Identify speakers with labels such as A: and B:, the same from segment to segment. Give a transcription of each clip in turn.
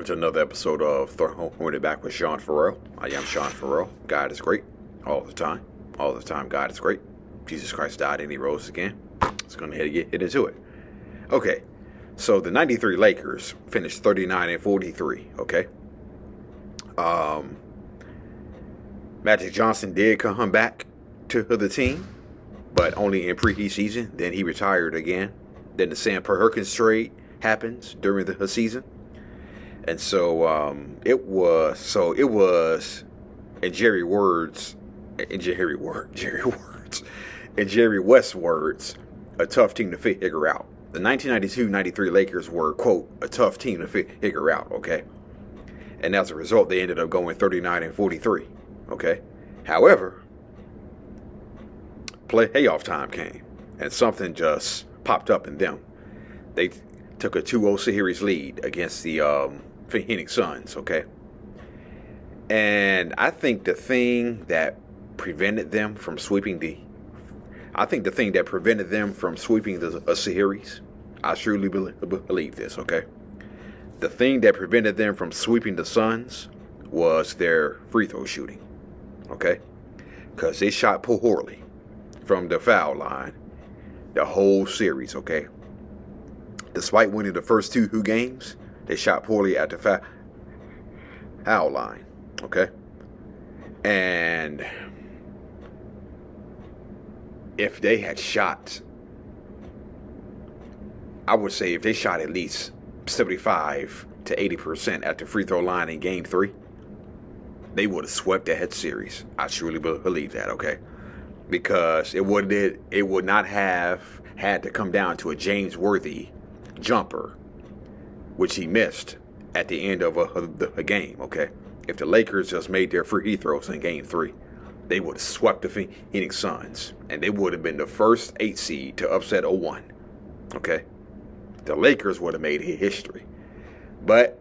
A: to another episode of Throwing It Back with Sean Farrell. I am Sean Farrell. God is great all the time. All the time, God is great. Jesus Christ died and he rose again. Let's go ahead and get into it. Okay, so the 93 Lakers finished 39-43, okay? Magic Johnson did come back to the team, but only in preseason. Then he retired again. Then the Sam Perkins trade happens during the season. And so it was in Jerry West's words, a tough team to figure out. The 1992-93 Lakers were, quote, a tough team to figure out, okay? And as a result, they ended up going 39-43, okay? However, playoff time came, and something just popped up in them. They took a 2-0 series lead against the Phoenix Suns, okay? And I think the thing that prevented them from sweeping the series, I truly believe this, okay? The thing that prevented them from sweeping the Suns was their free throw shooting, okay? Because they shot poorly from the foul line the whole series, okay? Despite winning the first two games, they shot poorly at the foul line, okay? And if they had shot, I would say if they shot at least 75 to 80% at the free throw line in Game 3, they would have swept that series. I truly believe that, okay? Because it would not have had to come down to a James Worthy jumper, which he missed at the end of a game, okay? If the Lakers just made their free throws in Game 3, they would have swept the Phoenix Suns, and they would have been the first 8 seed to upset a 1, okay? The Lakers would have made history. But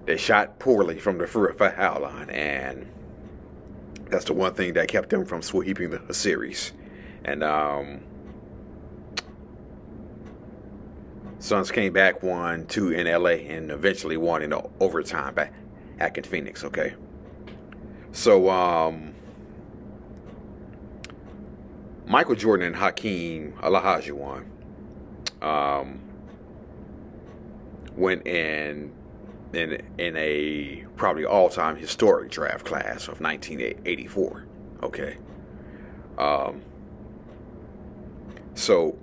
A: they shot poorly from the foul line, and that's the one thing that kept them from sweeping the series. And Suns came back, won 2 in LA, and eventually won in overtime back in Phoenix, okay? So, Michael Jordan and Hakeem Olajuwon went in a probably all-time historic draft class of 1984, okay?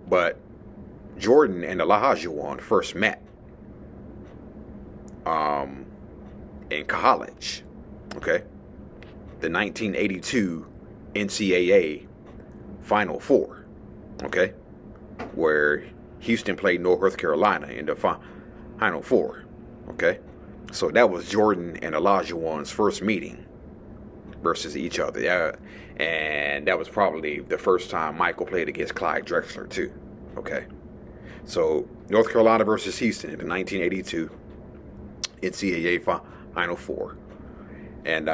A: But Jordan and Olajuwon first met in college, okay? The 1982 NCAA Final Four, okay? Where Houston played North Carolina in the Final Four, okay? So that was Jordan and Olajuwon's first meeting versus each other. And that was probably the first time Michael played against Clyde Drexler, too, okay? So North Carolina versus Houston in the 1982 NCAA Final Four. And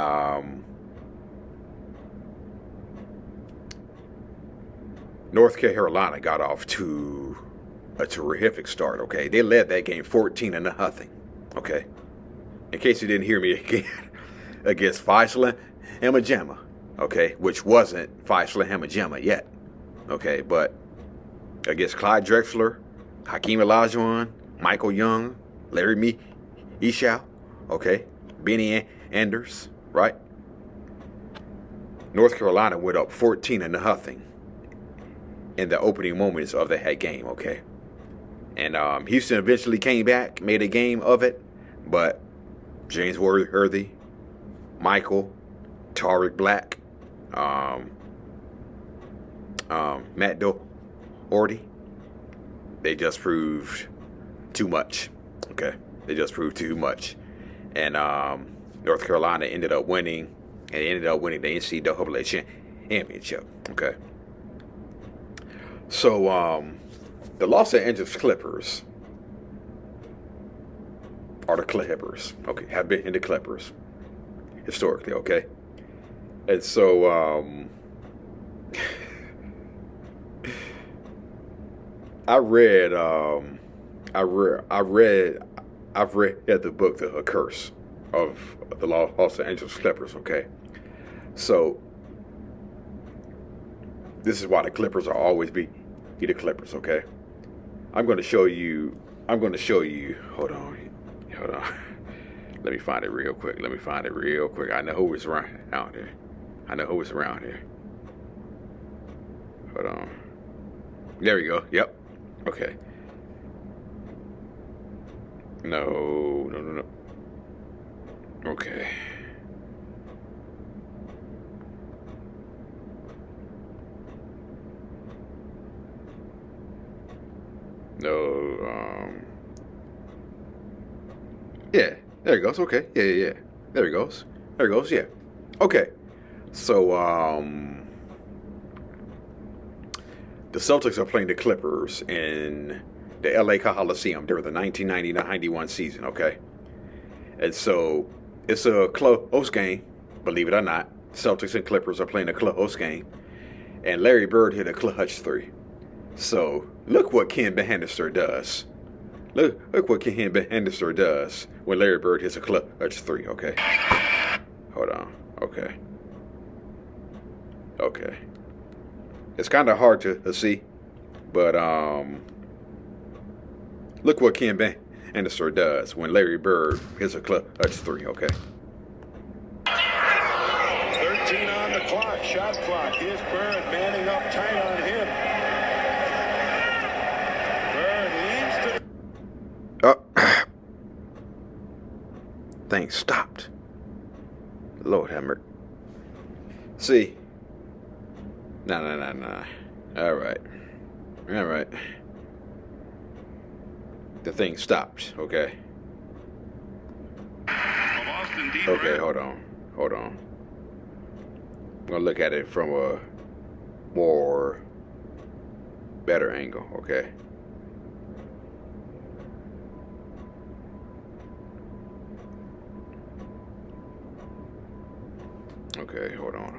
A: North Carolina got off to a terrific start, okay? They led that game 14-0, okay? In case you didn't hear me again, against Faisal Hamajama, okay? Which wasn't Faisal Hamajama yet, okay? But against Clyde Drexler, Hakeem Olajuwon, Michael Young, Larry Micheaux, okay? Benny Anders, right? North Carolina went up 14-0 in the opening moments of that game, okay? And Houston eventually came back, made a game of it, but James Worthy, Michael, Tariq Black, Matt Doherty, they just proved too much, okay? They just proved too much. And North Carolina ended up winning, and they ended up winning the NCAA championship, okay? So, the Los Angeles Clippers are the Clippers, okay, have been in the Clippers historically, okay? And so, I read I've read the book, The Curse of the Los Angeles Clippers. Okay, so this is why the Clippers will always be the Clippers. Okay, I'm going to show you. Hold on. Let me find it real quick. I know who is around here. Hold on. There we go. Yep. Okay. No. Okay. No. Yeah. There it goes. Okay. Yeah. There it goes. Yeah. Okay. So, the Celtics are playing the Clippers in the LA Coliseum during the 1990-91 season, okay? And so it's a close game, believe it or not. Celtics and Clippers are playing a close game. And Larry Bird hit a clutch three. So look what Ken Bannister does. Look what Ken Bannister does when Larry Bird hits a clutch three, okay? Hold on, okay. It's kind of hard to see, but look what Ken Bannister does when Larry Bird hits a clutch three, okay?
B: 13 on the clock, shot clock. Here's Bird manning up tight on him. Bird leads to...
A: Thing stopped. Lord have mercy. See. No. All right. The thing stopped, okay? Okay, hold on. I'm gonna look at it from a more better angle, okay? Okay, hold on.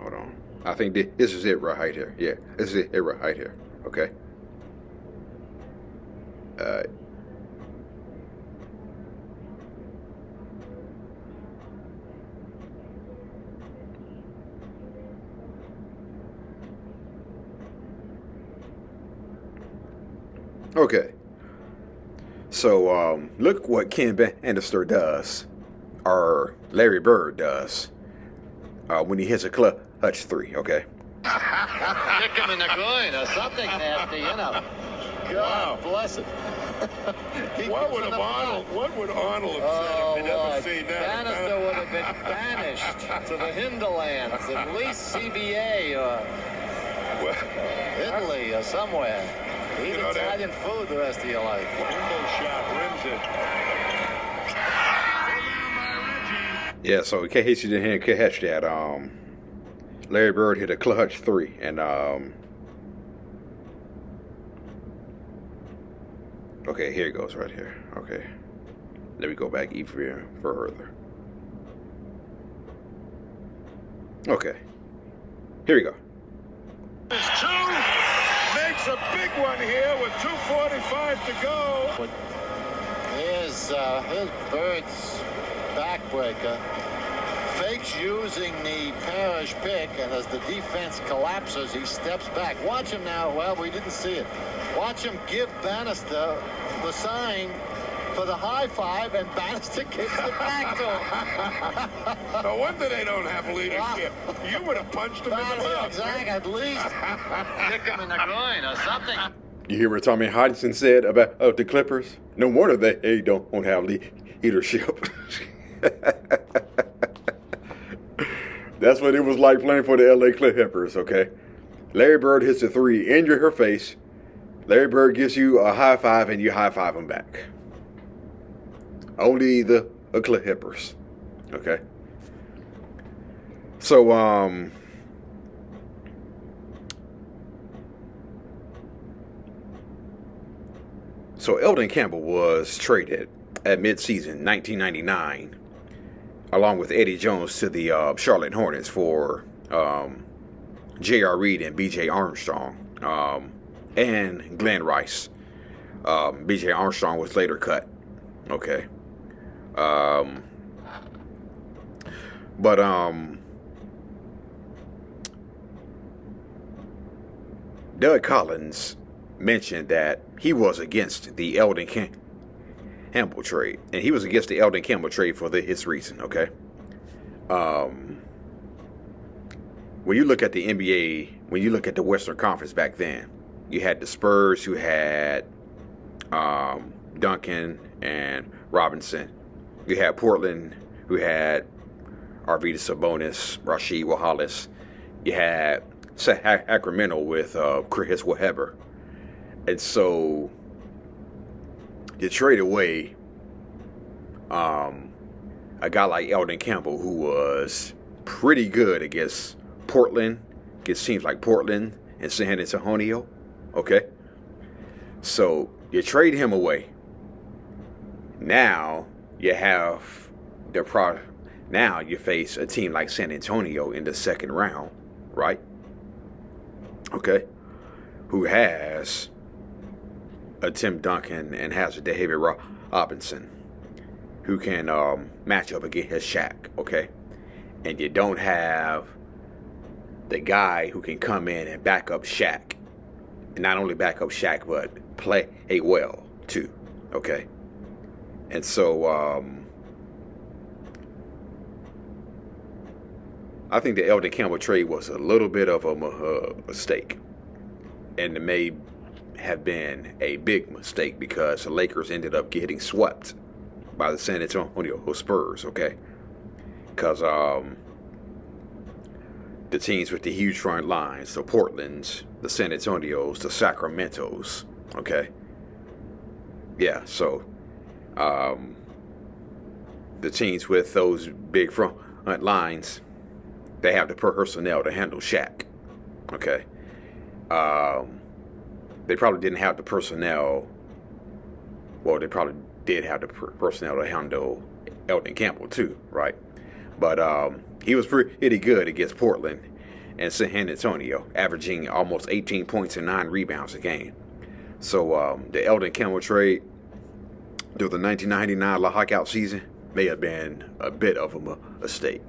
A: I think this is it right here. Yeah, this is it right here. Okay. Okay. So look what Ken Bannister does, or Larry Bird does, when he hits a clutch three, okay?
C: Kick him in the groin or something nasty, you know. God bless it.
B: What would Arnold have said if he'd ever seen that?
C: Bannister would have been banished to the hinterlands, at least CBA or Italy or somewhere. Eat Italian food the rest of your life.
B: Window shot, rims it.
A: Yeah, so in case you didn't catch that, Larry Bird hit a clutch three, and okay, here it goes right here. Okay, let me go back even further. Okay, here we go.
B: There's two. Makes a big one here with 2:45 to go.
C: Here's Bird's backbreaker. Fakes using the Parrish pick, and as the defense collapses, he steps back. Watch him now. Well, we didn't see it. Watch him give Bannister the sign for the high five, and Bannister kicks it back to him.
B: No wonder they don't have leadership. You would have punched him in the mouth.
C: Exactly, at least. Kick him in the groin or something.
A: You hear what Tommy Hodgson said about the Clippers? No wonder they don't have leadership. That's what it was like playing for the LA Clippers, okay? Larry Bird hits a three in your face. Larry Bird gives you a high five, and you high five him back. Only the Clippers, okay? So, Elden Campbell was traded at midseason 1999, along with Eddie Jones, to the Charlotte Hornets for J.R. Reed and B.J. Armstrong, and Glenn Rice. B.J. Armstrong was later cut. Okay. But Doug Collins mentioned that he was against the Eldon Campbell trade, and he was against the Eldon Campbell trade for his reason. Okay. When you look at the NBA, when you look at the Western Conference back then, you had the Spurs who had Duncan and Robinson. You had Portland who had Arvydas Sabonis, Rasheed Wallace. You had Sacramento with Chris Webber. And so you trade away a guy like Eldon Campbell, who was pretty good against Portland, against teams like Portland and San Antonio. Okay? So you trade him away. Now you have now you face a team like San Antonio in the second round, right? Okay? Who has a Tim Duncan and has a David Robinson who can match up against Shaq, okay? And you don't have the guy who can come in and back up Shaq. And not only back up Shaq, but play well, too, okay? And so I think the Eldon Campbell trade was a little bit of a mistake. And it may have been a big mistake because the Lakers ended up getting swept by the San Antonio Spurs, okay? Because the teams with the huge front lines, the Portlands, the San Antonios, the Sacramentos, okay? Yeah, so the teams with those big front lines, they have the personnel to handle Shaq, okay? They probably didn't have the personnel. Well, they probably did have the personnel to handle Eldon Campbell too, right? But he was pretty good against Portland and San Antonio, averaging almost 18 points and 9 rebounds a game. So the Eldon Campbell trade through the 1999 lockout season may have been a bit of a mistake.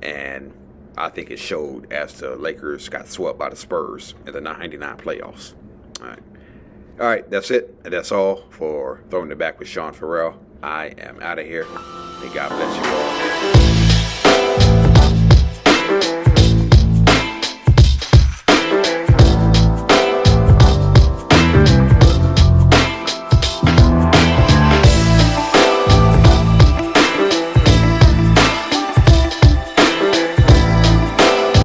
A: And I think it showed as the Lakers got swept by the Spurs in the 99 playoffs. All right, that's it. And that's all for Throwing It Back with Sean Farrell. I am out of here. And God bless you all.